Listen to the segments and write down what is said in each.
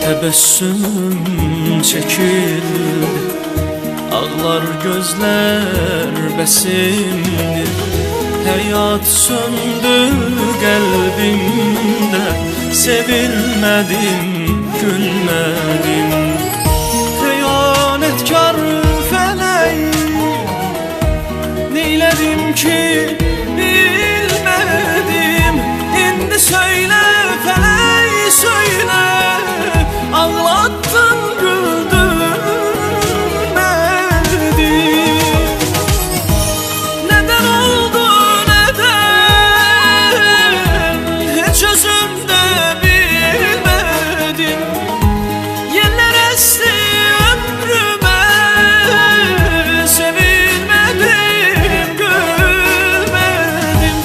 Təbəssüm çəkildi, ağlar gözlər bəsimdir. Həyat söndü qəlbimdə, sevilmədim, gülmədim. Xəyanətkar fələk, neylədim ki bilmədim. İndi söylə fələk, söylə, ağlattın, güldürmedin. Neden oldu, neden? Hiç özümde bilmedim. Yeller esti ömrüme, sevilmedim, gülmedim.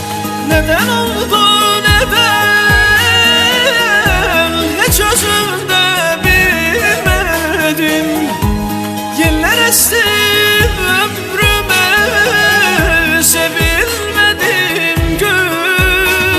Neden oldu, neden? Hiç özümde yeller esti ömrüme, sevilmedim, gülmedim.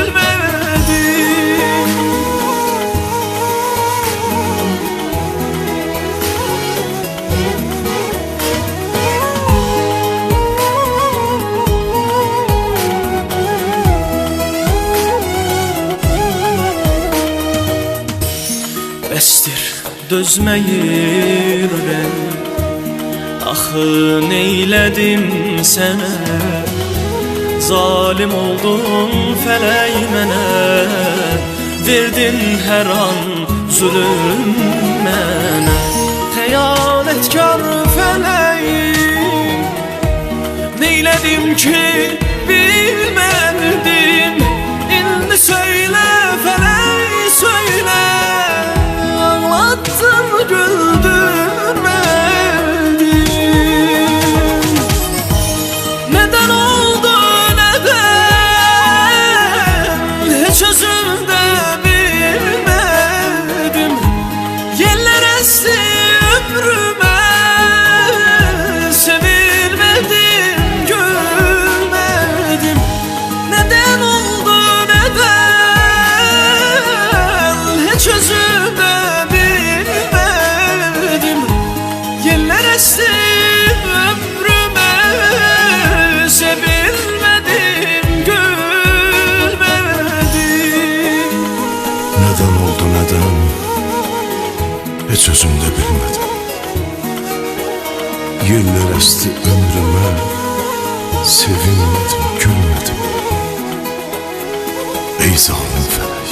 Bəsdir dözməyir ben, axı neylədim sənə? Zalim oldun fələk mənə, verdin hər an zulüm mənə. Xəyanətkar fələk, neylədim ki bilmədim. İndi söylə fələk, söylə, ağlattın, güldürmedin. Neden oldu, neden? Hiç özümde bilmedim. Yeller esti ömrüme, sevilmedim, gülmedim. Neden oldu, neden? Hiç özümde yeller esti ömrüme, sevilmedim, gülmedim. Neden oldu, neden? Hiç özümde bilmedim. Yeller esti ömrüme, sevilmedim, gülmedim. Ey zalim felek,